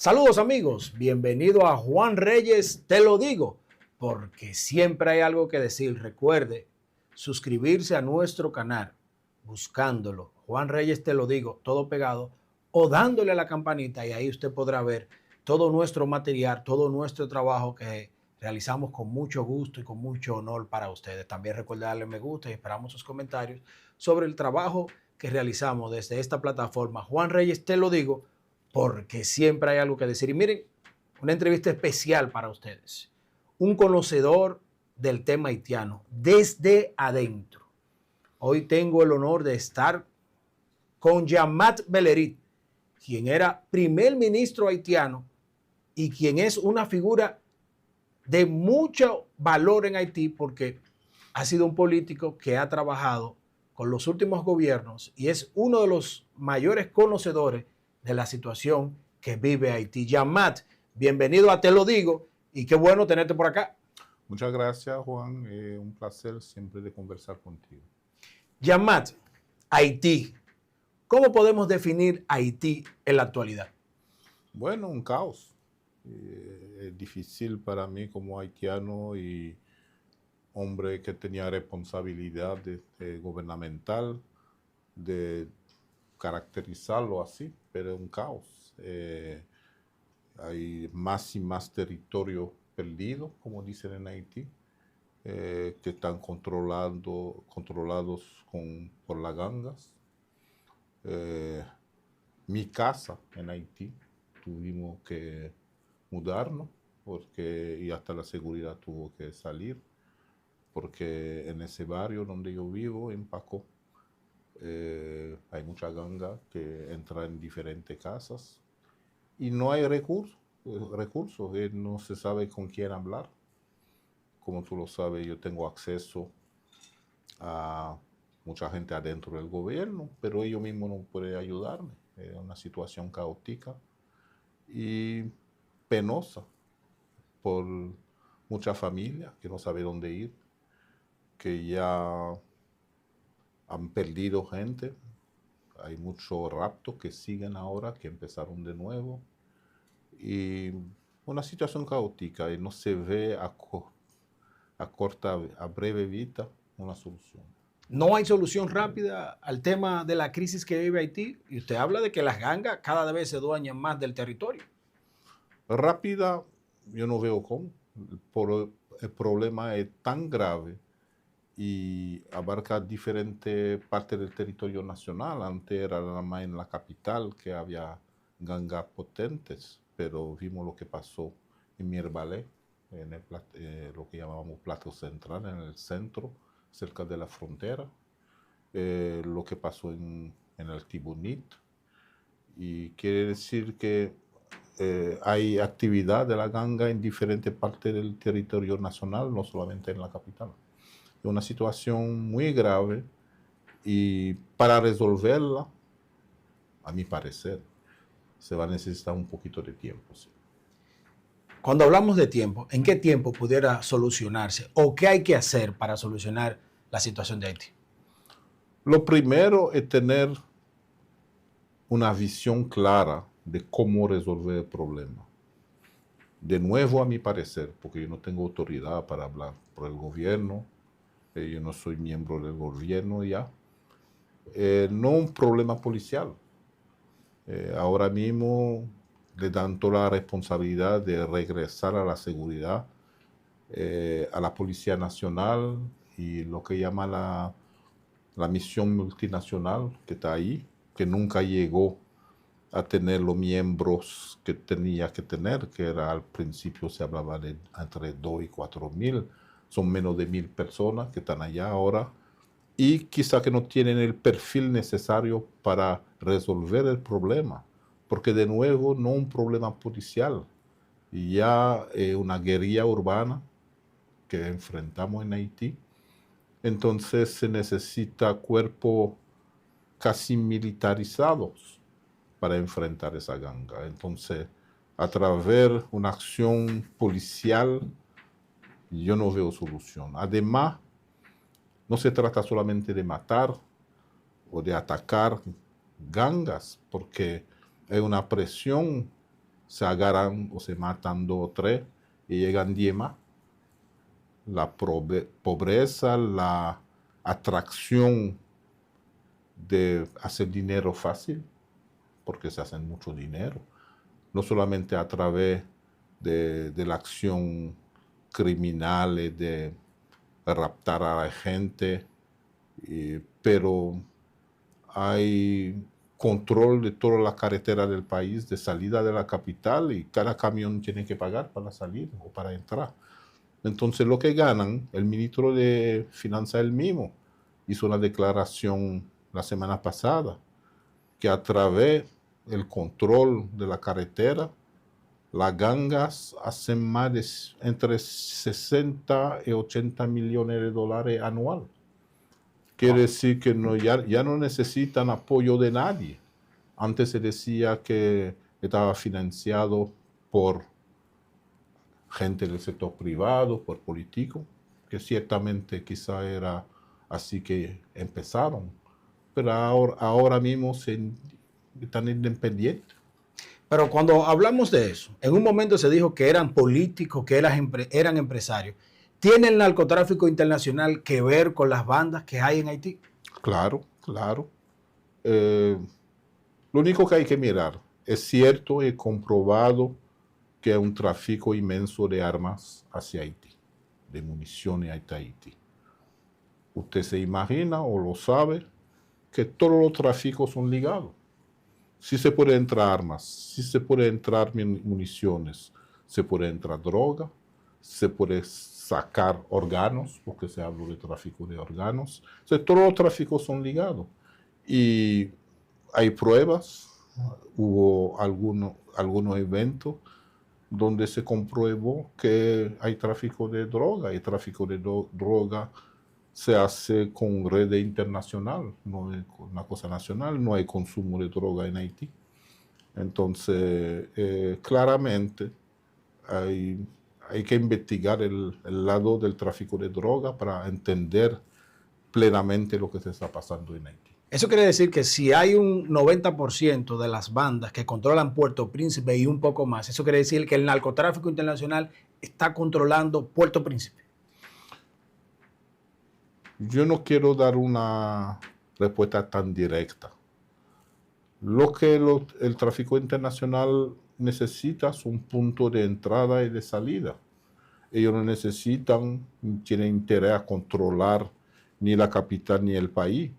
Saludos amigos, bienvenido a Juan Reyes, te lo digo, porque siempre hay algo que decir. Recuerde suscribirse a nuestro canal, buscándolo, Juan Reyes te lo digo, todo pegado, o dándole a la campanita y ahí usted podrá ver todo nuestro material, todo nuestro trabajo que realizamos con mucho gusto y con mucho honor para ustedes. También recuerde darle me gusta y esperamos sus comentarios sobre el trabajo que realizamos desde esta plataforma. Juan Reyes te lo digo, porque siempre hay algo que decir. Y miren, una entrevista especial para ustedes. Un conocedor del tema haitiano desde adentro. Hoy tengo el honor de estar con Yamat Bellerit, quien era primer ministro haitiano y quien es una figura de mucho valor en Haití porque ha sido un político que ha trabajado con los últimos gobiernos y es uno de los mayores conocedores de la situación que vive Haití. Yamat, bienvenido a Te lo digo y qué bueno tenerte por acá. Muchas gracias, Juan. Un placer siempre de conversar contigo. Yamat, Haití. ¿Cómo podemos definir Haití en la actualidad? Bueno, un caos. Es difícil para mí como haitiano y hombre que tenía responsabilidad gubernamental de caracterizarlo así, pero es un caos. Hay más y más territorio perdido, como dicen en Haití, que están controlados por las gangas. Mi casa en Haití tuvimos que mudarnos y hasta la seguridad tuvo que salir porque en ese barrio donde yo vivo, en Paco, hay mucha ganga que entra en diferentes casas y no hay recursos, no se sabe con quién hablar. Como tú lo sabes, yo tengo acceso a mucha gente adentro del gobierno, pero ellos mismos no pueden ayudarme. Es una situación caótica y penosa por muchas familias que no saben dónde ir, que ya han perdido gente. Hay muchos raptos que siguen ahora, que empezaron de nuevo. Y una situación caótica y no se ve a breve vista una solución. No hay solución rápida al tema de la crisis que vive Haití. Y usted habla de que las gangas cada vez se dueñan más del territorio. Rápida, yo no veo cómo. El problema es tan grave y abarca diferentes partes del territorio nacional. Antes era nada más en la capital que había gangas potentes, pero vimos lo que pasó en Mirbalé, lo que llamábamos Plato Central, en el centro, cerca de la frontera, lo que pasó en el Tibunit. Y quiere decir que hay actividad de la ganga en diferentes partes del territorio nacional, no solamente en la capital. Es una situación muy grave y para resolverla, a mi parecer, se va a necesitar un poquito de tiempo. Sí. Cuando hablamos de tiempo, ¿en qué tiempo pudiera solucionarse o qué hay que hacer para solucionar la situación de Haití? Lo primero es tener una visión clara de cómo resolver el problema. De nuevo, a mi parecer, porque yo no tengo autoridad para hablar por el gobierno, yo no soy miembro del gobierno ya, no un problema policial. Ahora mismo le dan toda la responsabilidad de regresar a la seguridad a la Policía Nacional y lo que llama la misión multinacional que está ahí, que nunca llegó a tener los miembros que tenía que tener, que era al principio se hablaba de entre 2 y 4 mil, son menos de 1,000 personas que están allá ahora y quizá que no tienen el perfil necesario para resolver el problema, porque de nuevo no un problema policial, ya una guerrilla urbana que enfrentamos en Haití. Entonces se necesita cuerpos casi militarizados para enfrentar esa ganga. Entonces, a través de una acción policial, yo no veo solución. Además, no se trata solamente de matar o de atacar gangas, porque hay una presión se agarran o se matan 2 o 3 y llegan 10 más. La pobreza, la atracción de hacer dinero fácil, porque se hacen mucho dinero, no solamente a través de la acción criminal, de raptar a la gente, pero hay control de toda la carretera del país, de salida de la capital, y cada camión tiene que pagar para salir o para entrar. Entonces lo que ganan, el ministro de Finanzas él mismo hizo una declaración la semana pasada, que a través del control de la carretera, las gangas hacen más de entre 60 y 80 millones de dólares anual. Quiere decir que ya no necesitan apoyo de nadie. Antes se decía que estaba financiado por gente del sector privado, por políticos, que ciertamente quizá era así que empezaron, pero ahora mismo están independientes. Pero cuando hablamos de eso, en un momento se dijo que eran políticos, que eran empresarios. ¿Tiene el narcotráfico internacional que ver con las bandas que hay en Haití? Claro, claro. Lo único que hay que mirar, es cierto y comprobado que hay un tráfico inmenso de armas hacia Haití, de municiones hacia Haití. Usted se imagina o lo sabe que todos los tráficos son ligados. Si se puede entrar armas, si se puede entrar municiones, se puede entrar droga, se puede sacar órganos, porque se habla de tráfico de órganos. O sea, todos los tráficos son ligados. Y hay pruebas, hubo algunos eventos donde se comprobó que hay tráfico de droga, y tráfico de droga se hace con red internacional, no es una cosa nacional, no hay consumo de droga en Haití. Entonces, claramente hay que investigar el lado del tráfico de droga para entender plenamente lo que se está pasando en Haití. Eso quiere decir que si hay un 90% de las bandas que controlan Puerto Príncipe y un poco más, eso quiere decir que el narcotráfico internacional está controlando Puerto Príncipe. Yo no quiero dar una respuesta tan directa. Lo que el tráfico internacional necesita es un punto de entrada y de salida. Ellos no necesitan, tienen interés a controlar ni la capital ni el país.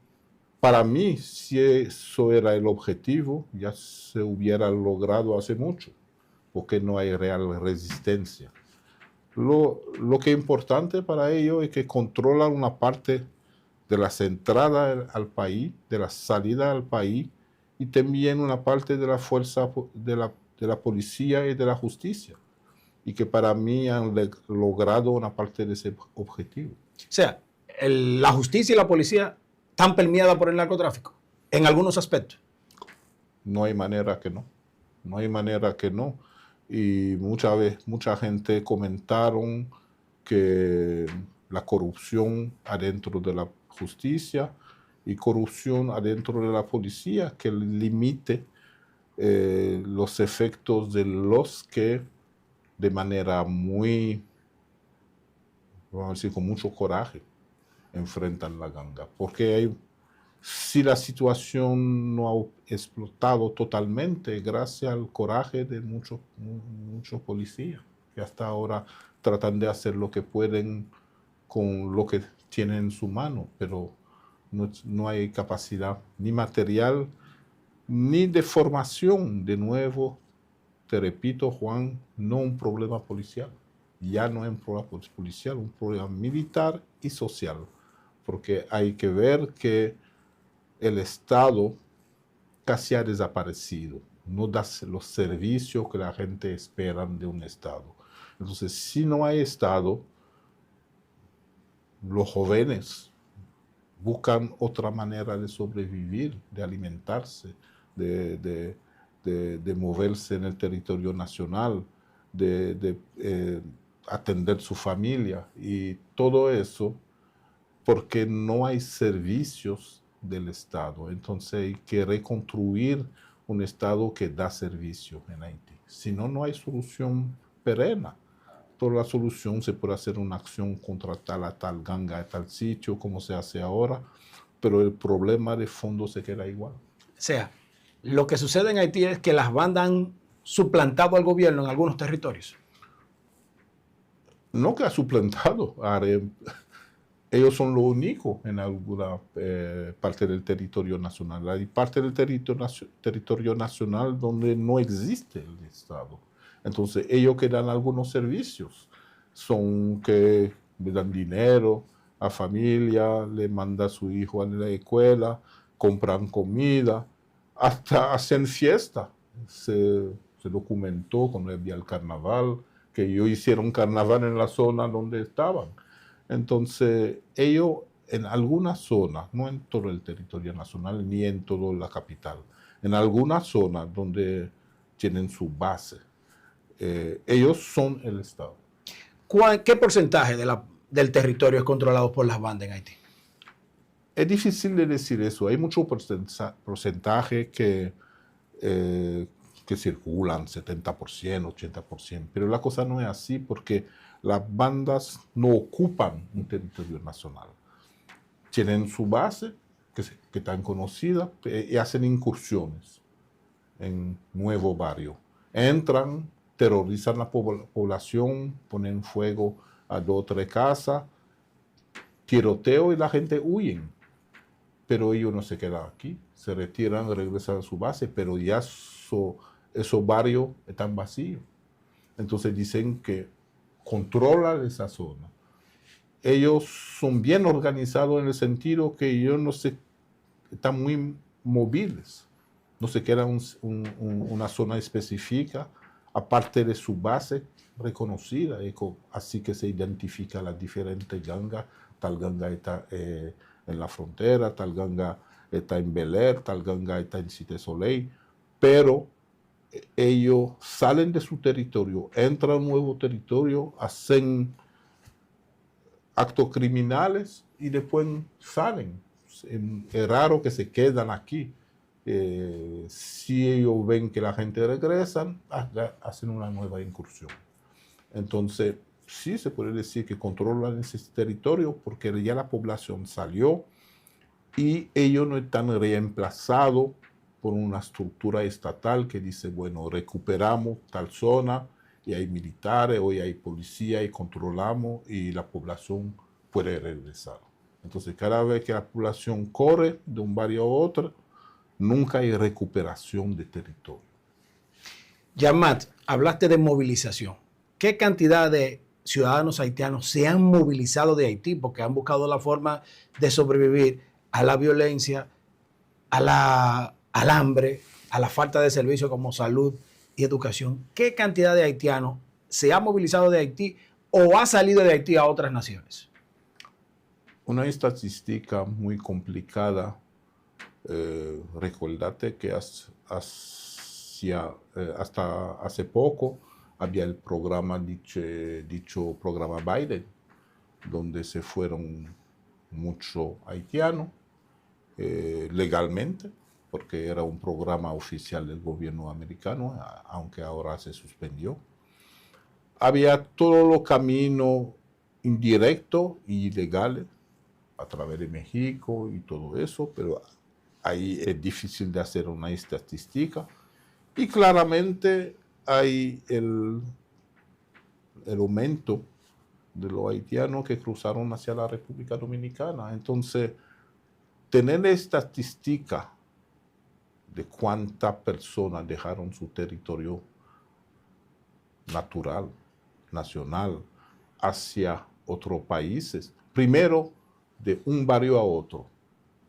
Para mí, si eso era el objetivo, ya se hubiera logrado hace mucho, porque no hay real resistencia. Lo que es importante para ellos es que controlan una parte de las entradas al país, de la salida al país, y también una parte de la fuerza de la policía y de la justicia. Y que para mí han logrado una parte de ese objetivo. O sea, la justicia y la policía están permeadas por el narcotráfico, en algunos aspectos. No hay manera que no. No hay manera que no. Y mucha gente comentaron que la corrupción adentro de la justicia y corrupción adentro de la policía que limite los efectos de los que de manera muy, vamos a decir, con mucho coraje enfrentan la ganga. Porque si la situación no ha explotado totalmente, gracias al coraje de muchos policías, que hasta ahora tratan de hacer lo que pueden con lo que tienen en su mano, pero no hay capacidad ni material ni de formación. De nuevo, te repito, Juan, no un problema policial. Ya no es un problema policial, un problema militar y social. Porque hay que ver que el Estado casi ha desaparecido. No da los servicios que la gente espera de un Estado. Entonces, si no hay Estado, los jóvenes buscan otra manera de sobrevivir, de alimentarse, de moverse en el territorio nacional, de atender su familia, y todo eso porque no hay servicios del Estado. Entonces hay que reconstruir un Estado que da servicio en Haití. Si no, no hay solución perenne. Toda la solución se puede hacer una acción contra tal a tal ganga a tal sitio, como se hace ahora, pero el problema de fondo se queda igual. O sea, lo que sucede en Haití es que las bandas han suplantado al gobierno en algunos territorios. No que ha suplantado, ellos son lo único en alguna parte del territorio nacional. Hay parte del territorio nacional donde no existe el Estado. Entonces ellos que dan algunos servicios son que le dan dinero a familia, le manda a su hijo a la escuela, compran comida, hasta hacen fiesta. Se documentó cuando había el carnaval, que ellos hicieron carnaval en la zona donde estaban. Entonces, ellos en algunas zonas, no en todo el territorio nacional ni en toda la capital, en algunas zonas donde tienen su base, ellos son el Estado. ¿Qué porcentaje del territorio es controlado por las bandas en Haití? Es difícil de decir eso. Hay mucho porcentaje que circulan, 70%, 80%, pero la cosa no es así porque las bandas no ocupan un territorio nacional. Tienen su base, que están conocidas, y hacen incursiones en nuevo barrio. Entran, terrorizan la población, ponen fuego a 2 o 3 casas, tiroteo y la gente huye. Pero ellos no se quedan aquí, se retiran, regresan a su base, pero ya esos barrios están vacíos. Entonces dicen que controlan esa zona. Ellos son bien organizados en el sentido que ellos no se están muy móviles. No se queda una zona específica, aparte de su base reconocida. Así que se identifica las diferentes gangas. Tal ganga está en la frontera, tal ganga está en Bel Air, tal ganga está en Cité Soleil. Pero ellos salen de su territorio, entran a un nuevo territorio, hacen actos criminales y después salen. Es raro que se quedan aquí. Si ellos ven que la gente regresa, hacen una nueva incursión. Entonces, sí se puede decir que controlan ese territorio porque ya la población salió y ellos no están reemplazados por una estructura estatal que dice, bueno, recuperamos tal zona y hay militares, hoy hay policía y controlamos y la población puede regresar. Entonces, cada vez que la población corre de un barrio a otro, nunca hay recuperación de territorio. Yamat, hablaste de movilización. ¿Qué cantidad de ciudadanos haitianos se han movilizado de Haití porque han buscado la forma de sobrevivir a la violencia, al hambre, a la falta de servicios como salud y educación? ¿Qué cantidad de haitianos se ha movilizado de Haití o ha salido de Haití a otras naciones? Una estadística muy complicada. Recordate que hasta hace poco había el programa, dicho programa Biden, donde se fueron muchos haitianos legalmente, porque era un programa oficial del gobierno americano, aunque ahora se suspendió. Había todos los caminos indirectos y ilegales a través de México y todo eso, pero ahí es difícil de hacer una estadística. Y claramente hay el aumento de los haitianos que cruzaron hacia la República Dominicana. Entonces, tener estadística de cuántas personas dejaron su territorio natural, nacional, hacia otros países, primero de un barrio a otro,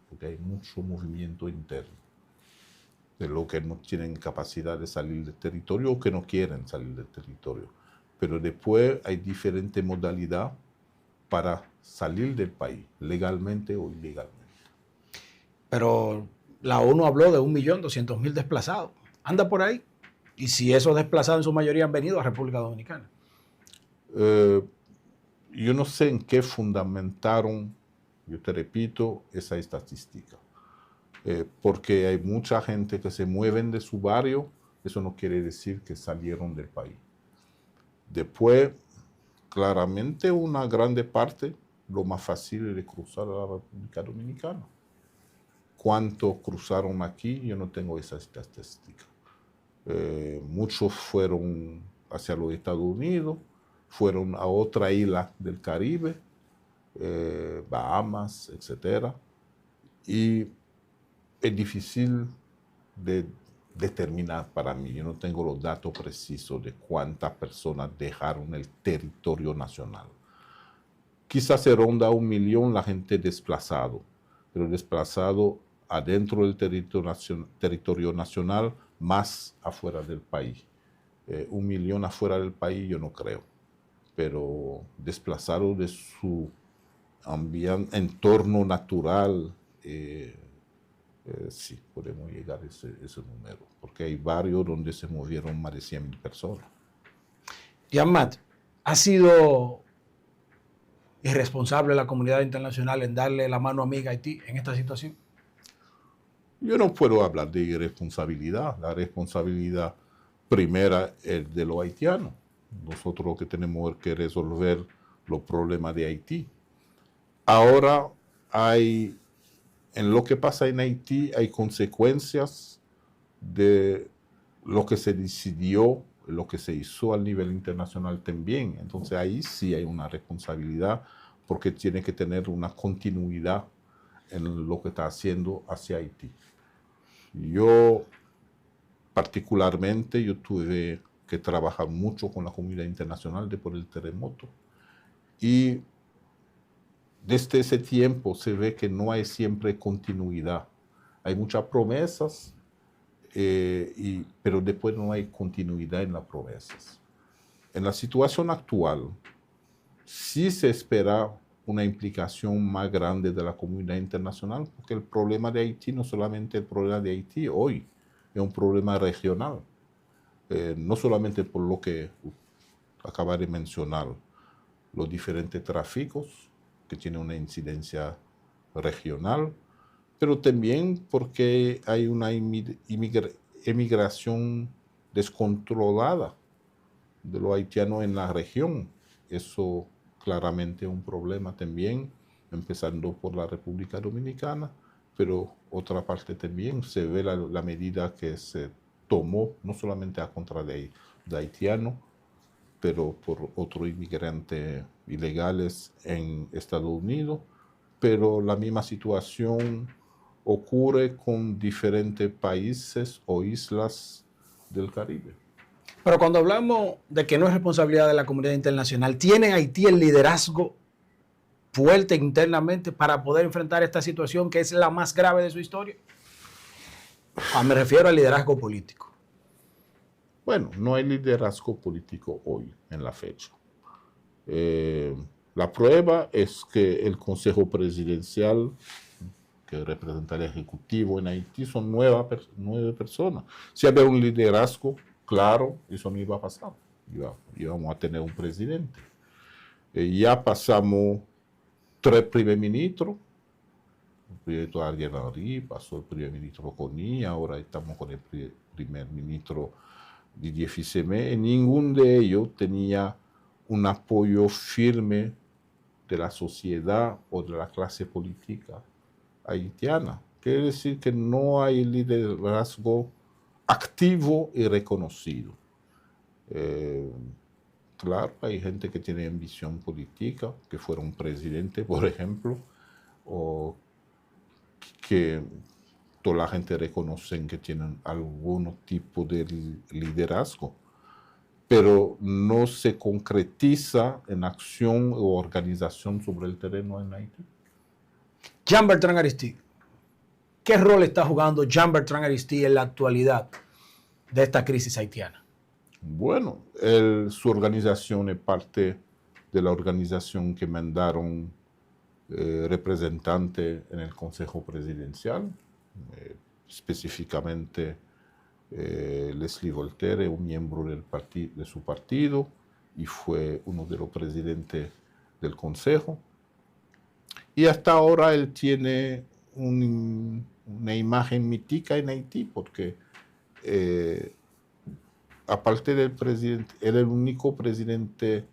porque hay mucho movimiento interno de los que no tienen capacidad de salir del territorio o que no quieren salir del territorio. Pero después hay diferentes modalidades para salir del país, legalmente o ilegalmente. Pero la ONU habló de 1.200.000 desplazados. Anda por ahí. Y si esos desplazados en su mayoría han venido a República Dominicana. Yo no sé en qué fundamentaron, yo te repito, esa estadística. Porque hay mucha gente que se mueven de su barrio eso no quiere decir que salieron del país. Después, claramente una grande parte, lo más fácil es de cruzar a la República Dominicana. ¿Cuántos cruzaron aquí? Yo no tengo esa estadística. Muchos fueron hacia los Estados Unidos, fueron a otra isla del Caribe, Bahamas, etc. Y es difícil de determinar para mí. Yo no tengo los datos precisos de cuántas personas dejaron el territorio nacional. Quizás se ronda 1 millón la gente desplazado, pero desplazado adentro del territorio nacional, más afuera del país. 1 millón afuera del país yo no creo, pero desplazado de su entorno natural, sí, podemos llegar a ese número, porque hay barrios donde se movieron más de 100,000 personas. Jean-Marc, ¿ha sido irresponsable la comunidad internacional en darle la mano amiga a Haití en esta situación? Yo no puedo hablar de irresponsabilidad. La responsabilidad primera es de los haitianos. Nosotros lo que tenemos que resolver los problemas de Haití. Ahora en lo que pasa en Haití hay consecuencias de lo que se decidió, lo que se hizo a nivel internacional también. Entonces ahí sí hay una responsabilidad porque tiene que tener una continuidad en lo que está haciendo hacia Haití. Yo particularmente, yo tuve que trabajar mucho con la comunidad internacional después del terremoto y desde ese tiempo se ve que no hay siempre continuidad. Hay muchas promesas, pero después no hay continuidad en las promesas. En la situación actual, sí se espera una implicación más grande de la comunidad internacional, porque el problema de Haití no solamente el problema de Haití hoy, es un problema regional. No solamente por lo que acaba de mencionar, los diferentes tráficos, que tienen una incidencia regional, pero también porque hay una emigración descontrolada de los haitianos en la región. Eso claramente es un problema también, empezando por la República Dominicana, pero otra parte también se ve la medida que se tomó, no solamente a contra de haitianos, pero por otros inmigrantes ilegales en Estados Unidos, pero la misma situación ocurre con diferentes países o islas del Caribe. Pero cuando hablamos de que no es responsabilidad de la comunidad internacional, ¿tiene Haití el liderazgo fuerte internamente para poder enfrentar esta situación que es la más grave de su historia? Me refiero al liderazgo político. Bueno, no hay liderazgo político hoy, en la fecha. La prueba es que el Consejo Presidencial, que representa el Ejecutivo en Haití, son 9 personas. Si había un liderazgo, claro, eso no iba a pasar. Íbamos a tener un presidente. Ya pasamos 3 primer ministros. El primer ministro Ariel Henry, pasó el primer ministro Coni, ahora estamos con el primer ministro Didier Fils-Aimé. Ninguno de ellos tenía un apoyo firme de la sociedad o de la clase política haitiana. Quiere decir que no hay liderazgo activo y reconocido. Claro, hay gente que tiene ambición política, que fueron presidente, por ejemplo, o que toda la gente reconoce que tienen algún tipo de liderazgo, pero no se concretiza en acción o organización sobre el terreno en Haití. Jean-Bertrand Aristide, ¿qué rol está jugando Jean-Bertrand Aristide en la actualidad de esta crisis haitiana? Bueno, su organización es parte de la organización que mandaron representantes en el Consejo Presidencial, específicamente Leslie Voltaire, un miembro de su partido, y fue uno de los presidentes del Consejo. Y hasta ahora él tiene una imagen mítica en Haití, porque aparte del presidente, era el único presidente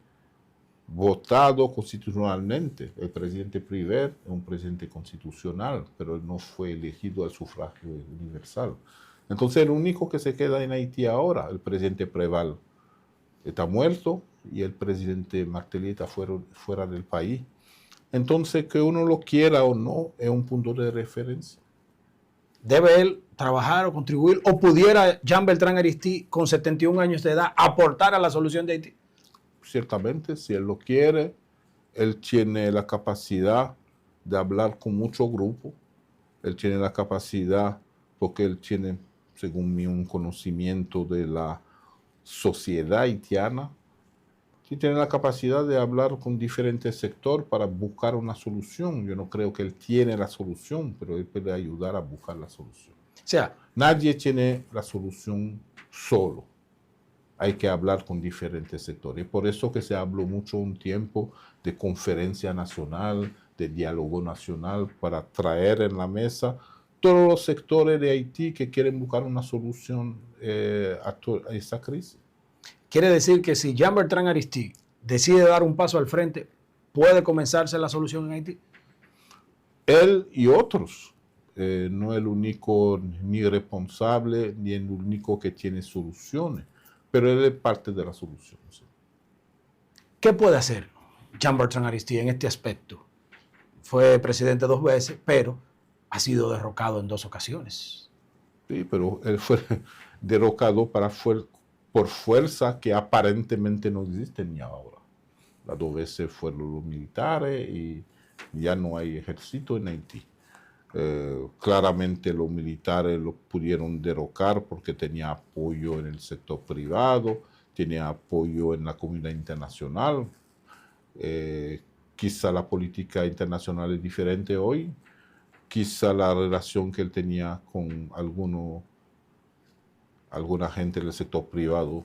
votado constitucionalmente. El presidente Priver es un presidente constitucional, pero él no fue elegido al sufragio universal. Entonces el único que se queda en Haití ahora, el presidente Preval, está muerto y el presidente Martelly está fuera del país. Entonces, que uno lo quiera o no, es un punto de referencia. ¿Debe él trabajar o contribuir? ¿O pudiera Jean Bertrand Aristide, con 71 años de edad, aportar a la solución de Haití? Ciertamente, si él lo quiere, él tiene la capacidad de hablar con muchos grupos, él tiene la capacidad, porque él tiene, según mí, un conocimiento de la sociedad haitiana, y tiene la capacidad de hablar con diferentes sectores para buscar una solución. Yo no creo que él tiene la solución, pero él puede ayudar a buscar la solución. O sea, nadie tiene la solución solo. Hay que hablar con diferentes sectores. Por eso que se habló mucho un tiempo de conferencia nacional, de diálogo nacional, para traer en la mesa todos los sectores de Haití que quieren buscar una solución a esta crisis. quiere decir que si Jean Bertrand Aristide decide dar un paso al frente, ¿puede comenzarse la solución en Haití? Él y otros. No es el único ni responsable, ni el único que tiene soluciones, pero él es parte de la solución. ¿Sí? ¿Qué puede hacer Jean Bertrand Aristide en este aspecto? Fue presidente 2 veces, pero ha sido derrocado en 2 ocasiones. Sí, pero él fue derrocado por fuerza que aparentemente no existe ni ahora. Las 2 veces fueron los militares y ya no hay ejército en Haití. Claramente los militares lo pudieron derrocar porque tenía apoyo en el sector privado, tenía apoyo en la comunidad internacional. Quizá la política internacional es diferente hoy, quizá la relación que él tenía con alguna gente del sector privado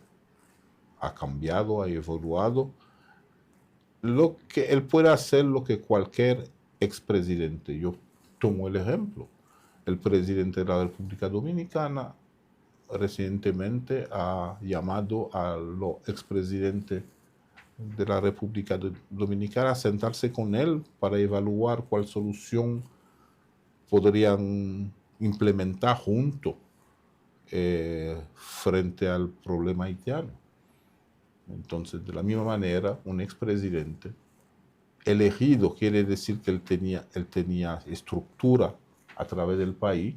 ha cambiado, ha evoluado. Lo que él puede hacer lo que cualquier expresidente. Yo tomo el ejemplo. El presidente de la República Dominicana recientemente ha llamado a los expresidentes de la República Dominicana a sentarse con él para evaluar cuál solución podrían implementar juntos frente al problema haitiano. Entonces, de la misma manera, un expresidente elegido quiere decir que él tenía estructura a través del país,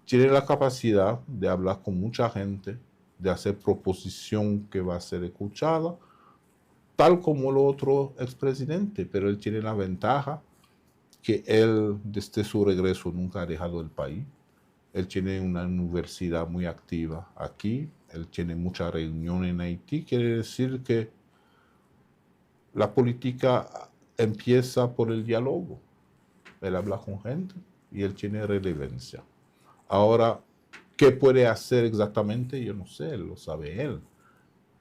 tiene la capacidad de hablar con mucha gente, de hacer proposición que va a ser escuchada, tal como el otro expresidente, pero él tiene la ventaja que él, desde su regreso, nunca ha dejado el país. Él tiene una universidad muy activa aquí, él tiene muchas reuniones en Haití, quiere decir que la política empieza por el diálogo. Él habla con gente y él tiene relevancia. Ahora, ¿qué puede hacer exactamente? Yo no sé, lo sabe él.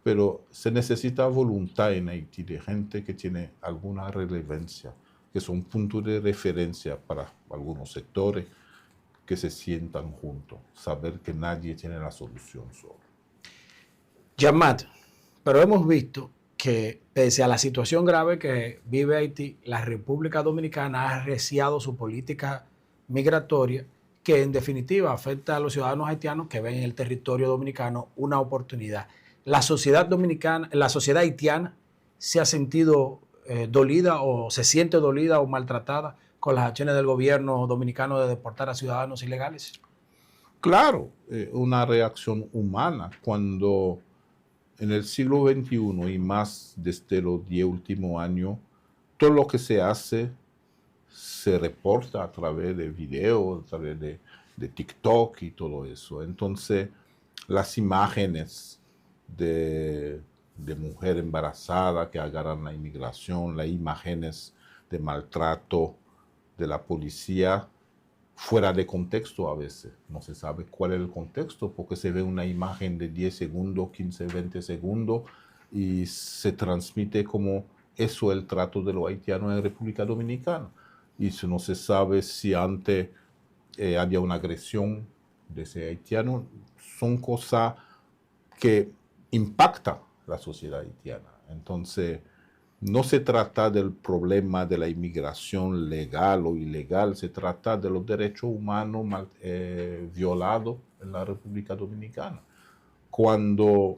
Pero se necesita voluntad en Haití de gente que tiene alguna relevancia, que son puntos de referencia para algunos sectores que se sientan juntos, saber que nadie tiene la solución solo. Jean-Mat, pero hemos visto que pese a la situación grave que vive Haití, la República Dominicana ha arreciado su política migratoria que en definitiva afecta a los ciudadanos haitianos que ven en el territorio dominicano una oportunidad. La sociedad dominicana, la sociedad haitiana se ha sentido dolida o se siente dolida o maltratada con las acciones del gobierno dominicano de deportar a ciudadanos ilegales. Claro, una reacción humana cuando en el siglo XXI y más desde los 10 últimos años, todo lo que se hace se reporta a través de videos, a través de TikTok y todo eso. Entonces, las imágenes de mujer embarazada que agarran la inmigración, las imágenes de maltrato de la policía, fuera de contexto a veces. No se sabe cuál es el contexto porque se ve una imagen de 10 segundos, 15, 20 segundos y se transmite como eso el trato de los haitianos en República Dominicana. Y no se sabe si antes había una agresión de ese haitiano. Son cosas que impacta la sociedad haitiana. Entonces, no se trata del problema de la inmigración legal o ilegal, se trata de los derechos humanos violados en la República Dominicana. Cuando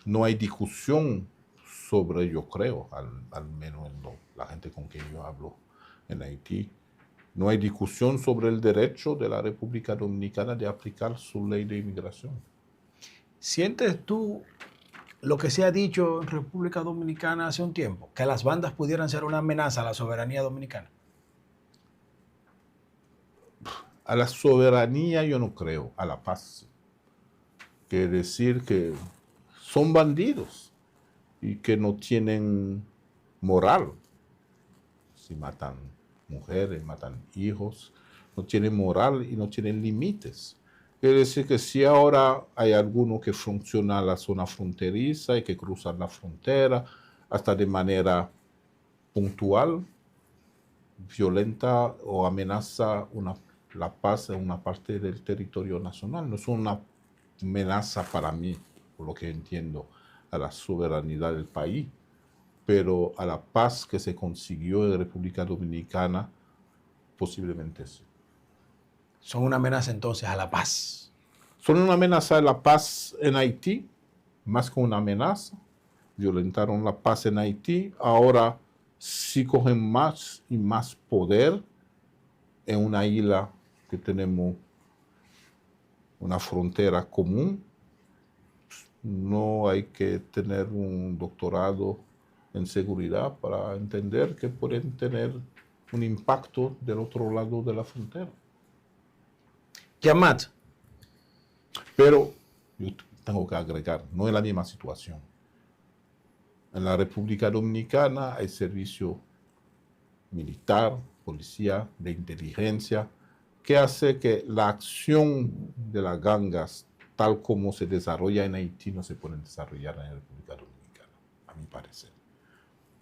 no hay discusión sobre, yo creo, al menos en la gente con quien yo hablo en Haití, no hay discusión sobre el derecho de la República Dominicana de aplicar su ley de inmigración. ¿Sientes tú lo que se ha dicho en República Dominicana hace un tiempo, que las bandas pudieran ser una amenaza a la soberanía dominicana? A la soberanía yo no creo, a la paz. Quiere decir que son bandidos y que no tienen moral. Si matan mujeres, matan hijos, no tienen moral y no tienen límites. Quiere decir que si ahora hay alguno que funciona en la zona fronteriza y que cruzan la frontera hasta de manera puntual, violenta o amenaza la paz en una parte del territorio nacional, no es una amenaza para mí, por lo que entiendo, a la soberanía del país, pero a la paz que se consiguió en República Dominicana, posiblemente sí. Son una amenaza entonces a la paz. Son una amenaza a la paz en Haití, más que una amenaza. Violentaron la paz en Haití, ahora sí cogen más y más poder en una isla que tenemos una frontera común. No hay que tener un doctorado en seguridad para entender que pueden tener un impacto del otro lado de la frontera. Yamat. Pero yo tengo que agregar, no es la misma situación. En la República Dominicana hay servicio militar, policía, de inteligencia, que hace que la acción de las gangas, tal como se desarrolla en Haití, no se puede desarrollar en la República Dominicana, a mi parecer.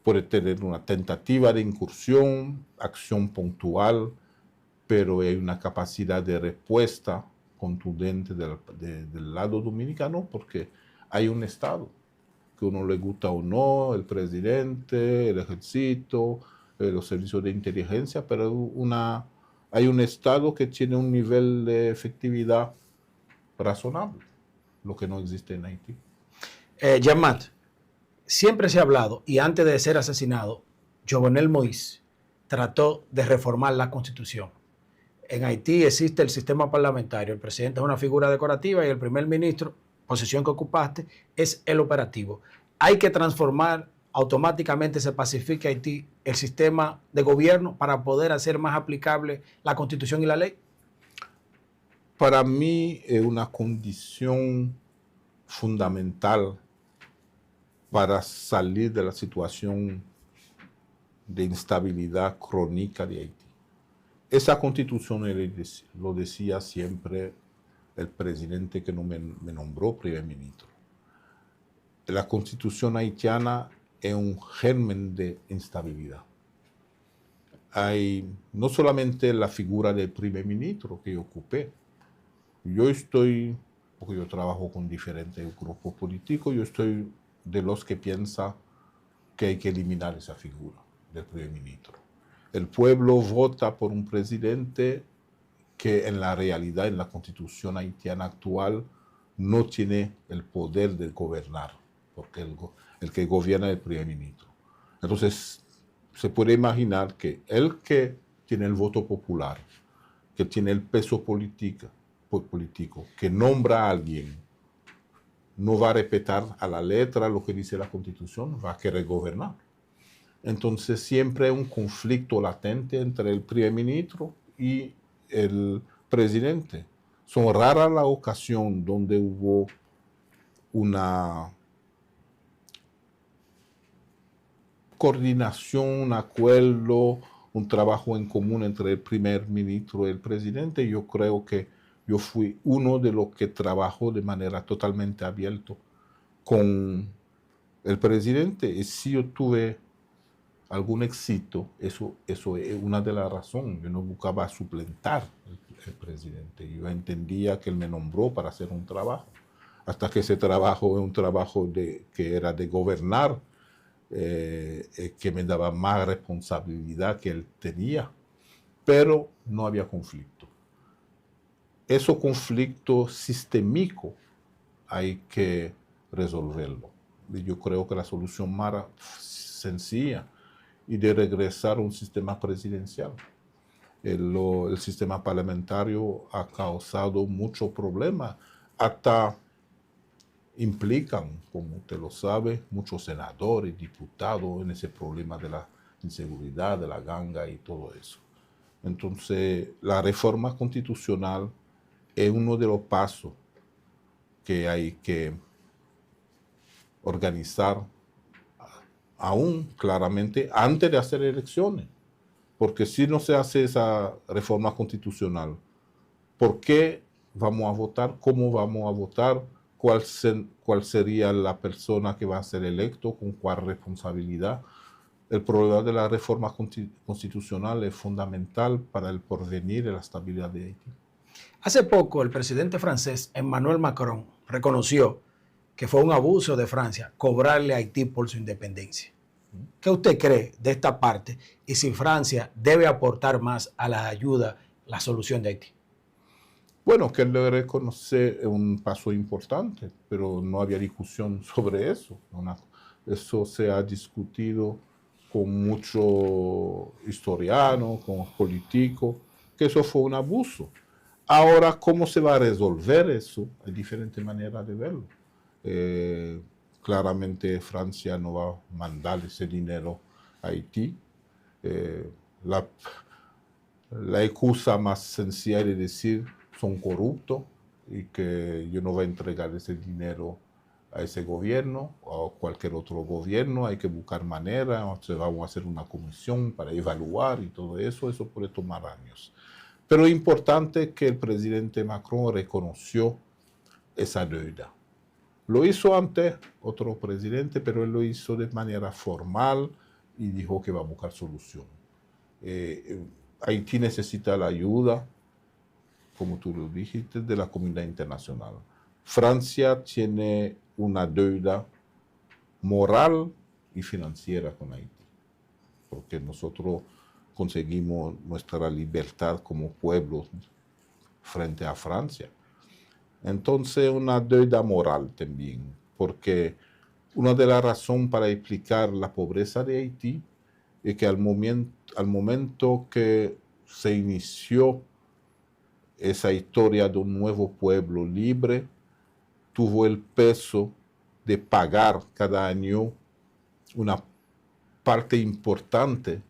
Puede tener una tentativa de incursión, acción puntual, pero hay una capacidad de respuesta contundente del lado dominicano porque hay un Estado, que uno le gusta o no, el presidente, el ejército, los servicios de inteligencia, pero hay un Estado que tiene un nivel de efectividad razonable, lo que no existe en Haití. Yamat, siempre se ha hablado, y antes de ser asesinado, Jovenel Moïse trató de reformar la Constitución. En Haití existe el sistema parlamentario, el presidente es una figura decorativa y el primer ministro, posición que ocupaste, es el operativo. Hay que transformar, automáticamente se pacifique Haití el sistema de gobierno para poder hacer más aplicable la Constitución y la ley. Para mí es una condición fundamental para salir de la situación de instabilidad crónica de Haití. Esa constitución lo decía siempre el presidente que no me nombró primer ministro. La constitución haitiana es un germen de instabilidad. Hay no solamente la figura del primer ministro que yo ocupé. Yo estoy, porque yo trabajo con diferentes grupos políticos, yo estoy de los que piensa que hay que eliminar esa figura del primer ministro. El pueblo vota por un presidente que en la realidad, en la constitución haitiana actual, no tiene el poder de gobernar, porque el que gobierna es el primer ministro. Entonces, se puede imaginar que el que tiene el voto popular, que tiene el peso político, que nombra a alguien, no va a respetar a la letra lo que dice la constitución, va a querer gobernar. Entonces siempre hay un conflicto latente entre el primer ministro y el presidente. Son raras las ocasiones donde hubo una coordinación, un acuerdo, un trabajo en común entre el primer ministro y el presidente. Yo creo que yo fui uno de los que trabajó de manera totalmente abierta con el presidente. Y si yo tuve algún éxito, eso es una de las razones. Yo no buscaba suplantar el presidente. Yo entendía que él me nombró para hacer un trabajo. hasta que ese trabajo es un trabajo que era de gobernar, que me daba más responsabilidad que él tenía, pero no había conflicto. Esos conflictos sistémicos hay que resolverlo. Y yo creo que la solución más sencilla es de regresar a un sistema presidencial. El sistema parlamentario ha causado muchos problemas, hasta implican, como usted lo sabe, muchos senadores, diputados en ese problema de la inseguridad, de la ganga y todo eso. Entonces, la reforma constitucional es uno de los pasos que hay que organizar aún claramente antes de hacer elecciones. Porque si no se hace esa reforma constitucional, ¿por qué vamos a votar? ¿Cómo vamos a votar? ¿Cuál sería la persona que va a ser electo? ¿Con cuál responsabilidad? El problema de la reforma constitucional es fundamental para el porvenir y la estabilidad de Haití. Hace poco el presidente francés Emmanuel Macron reconoció que fue un abuso de Francia cobrarle a Haití por su independencia. ¿Qué usted cree de esta parte y si Francia debe aportar más a la ayuda, la solución de Haití? Bueno, que él le reconoce un paso importante, pero no había discusión sobre eso. Eso se ha discutido con muchos historianos, con políticos, que eso fue un abuso. Ahora, ¿cómo se va a resolver eso? Hay diferentes maneras de verlo. Claramente Francia no va a mandar ese dinero a Haití. La excusa más sencilla es decir son corruptos y que yo no voy a entregar ese dinero a ese gobierno o a cualquier otro gobierno. Hay que buscar manera, vamos a hacer una comisión para evaluar y todo eso. Eso puede tomar años. Pero es importante que el presidente Macron reconoció esa deuda. Lo hizo antes otro presidente, pero él lo hizo de manera formal y dijo que va a buscar solución. Haití necesita la ayuda, como tú lo dijiste, de la comunidad internacional. Francia tiene una deuda moral y financiera con Haití, porque nosotros conseguimos nuestra libertad como pueblo frente a Francia. Entonces, una deuda moral también, porque una de las razones para explicar la pobreza de Haití es que al momento que se inició esa historia de un nuevo pueblo libre, tuvo el peso de pagar cada año una parte importante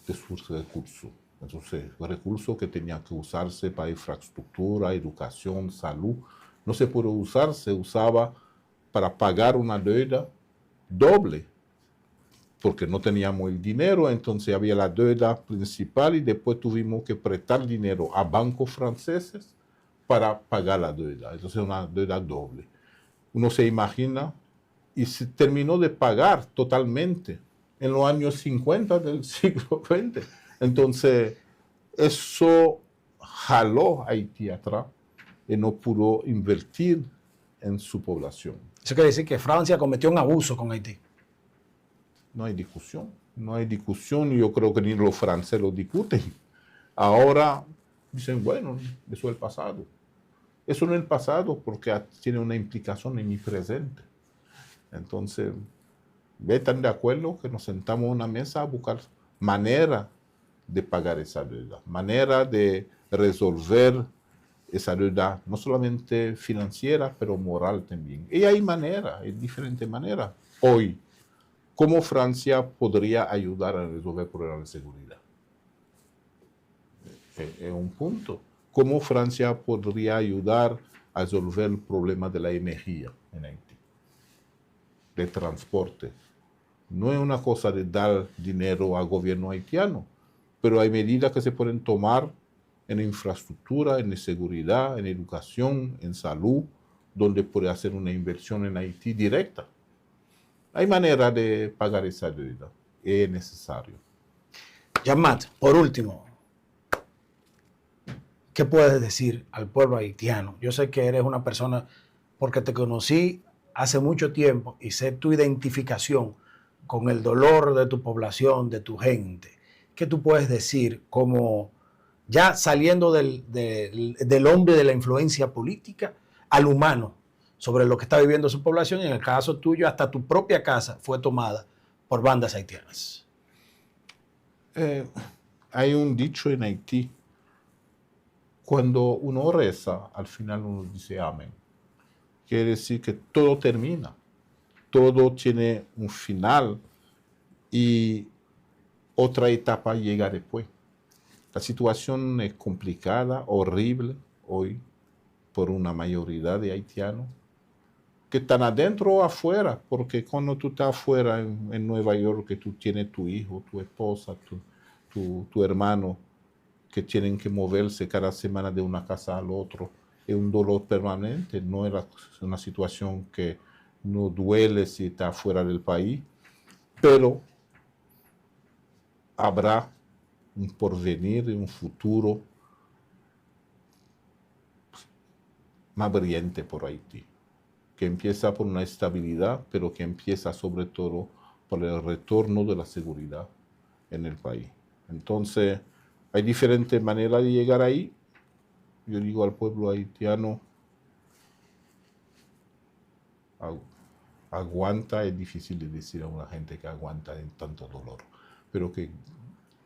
de sus recursos. Entonces, recursos que tenían que usarse para infraestructura, educación, salud, no se pudo usar, se usaba para pagar una deuda doble, porque no teníamos el dinero, entonces había la deuda principal y después tuvimos que prestar dinero a bancos franceses para pagar la deuda. Entonces una deuda doble. Uno se imagina y se terminó de pagar totalmente en los años 50 del siglo XX. Entonces eso jaló a Haití atrás y no pudo invertir en su población. Eso quiere decir que Francia cometió un abuso con Haití. No hay discusión, no hay discusión, y yo creo que ni los franceses lo discuten. Ahora dicen, bueno, eso es el pasado. Eso no es el pasado porque tiene una implicación en mi presente. Entonces, están de acuerdo que nos sentamos a una mesa a buscar manera de pagar esa deuda, manera de resolver esa deuda, no solamente financiera, pero moral también. Y hay manera, hay diferentes maneras. Hoy, ¿cómo Francia podría ayudar a resolver problemas de seguridad? Es un punto. ¿Cómo Francia podría ayudar a resolver el problema de la energía en Haití? De transporte. No es una cosa de dar dinero al gobierno haitiano, pero hay medidas que se pueden tomar en infraestructura, en seguridad, en educación, en salud, donde puede hacer una inversión en Haití directa. Hay manera de pagar esa deuda, es necesario. Jean-Marc, por último, ¿qué puedes decir al pueblo haitiano? Yo sé que eres una persona porque te conocí hace mucho tiempo y sé tu identificación con el dolor de tu población, de tu gente. ¿Qué tú puedes decir como ya saliendo del hombre de la influencia política al humano sobre lo que está viviendo su población? Y en el caso tuyo, hasta tu propia casa fue tomada por bandas haitianas. Hay un dicho en Haití: cuando uno reza, al final uno dice amén. Quiere decir que todo termina, todo tiene un final y otra etapa llega después. La situación es complicada, horrible hoy por una mayoría de haitianos que están adentro o afuera, porque cuando tú estás afuera en Nueva York, que tú tienes tu hijo, tu esposa, tu hermano, que tienen que moverse cada semana de una casa al otro, es un dolor permanente, no es una situación que no duele si está fuera del país, pero habrá un porvenir y un futuro más brillante por Haití, que empieza por una estabilidad, pero que empieza sobre todo por el retorno de la seguridad en el país. Entonces, hay diferentes maneras de llegar ahí. Yo digo al pueblo haitiano: aguanta. Es difícil de decir a una gente que aguanta en tanto dolor, pero que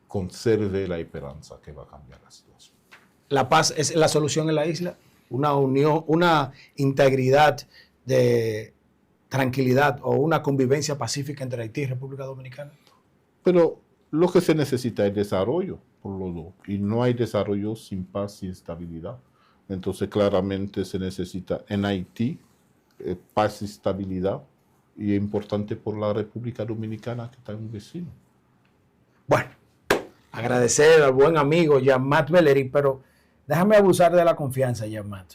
conserve la esperanza que va a cambiar la situación. La paz es la solución en la isla, una unión, una integridad de tranquilidad o una convivencia pacífica entre Haití y República Dominicana. Pero lo que se necesita es desarrollo, por los dos, y no hay desarrollo sin paz y estabilidad. Entonces claramente se necesita en Haití paz y estabilidad, y es importante por la República Dominicana, que está un vecino. Bueno, agradecer al buen amigo Jean-Mat Bellerín, pero déjame abusar de la confianza, Jean-Mat.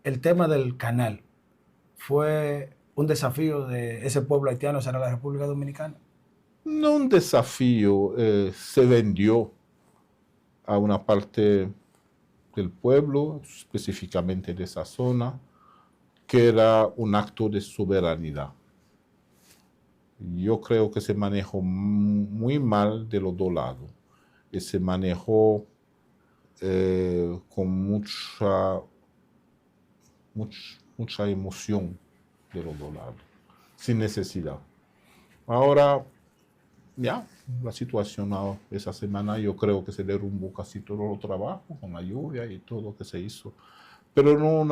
El tema del canal fue un desafío de ese pueblo haitiano hacia la República Dominicana. No un desafío, se vendió a una parte del pueblo, específicamente de esa zona, que era un acto de soberanía. Yo creo que se manejó muy mal de los dos lados, y se manejó con mucha emoción de los dos lados, sin necesidad. Ahora, ya, la situación esa semana yo creo que se derrumbó casi todo el trabajo, con la lluvia y todo lo que se hizo, pero no un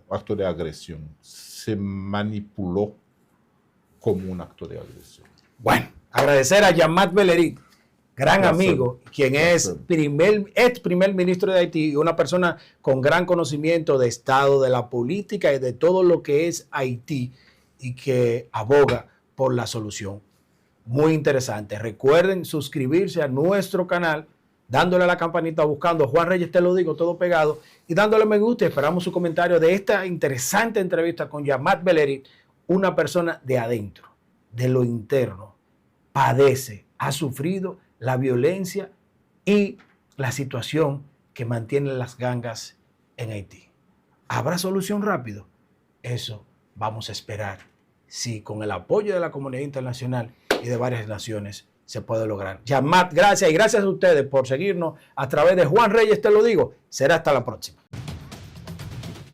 acto de agresión, se manipuló como un acto de agresión. Bueno, agradecer a Jean-Mat Bellerín, gran amigo, quien es ex primer ministro de Haití, una persona con gran conocimiento de Estado, de la política y de todo lo que es Haití, y que aboga por la solución. Muy interesante. Recuerden suscribirse a nuestro canal, dándole a la campanita, buscando Juan Reyes Te Lo Digo, todo pegado, y dándole me gusta. Esperamos su comentario de esta interesante entrevista con Jean-Mat Bellerín, una persona de adentro, de lo interno, padece, ha sufrido la violencia y la situación que mantienen las gangas en Haití. ¿Habrá solución rápido? Eso vamos a esperar. Sí, con el apoyo de la comunidad internacional y de varias naciones se puede lograr. Jean-Mat, gracias, y gracias a ustedes por seguirnos a través de Juan Reyes Te Lo Digo. Será hasta la próxima.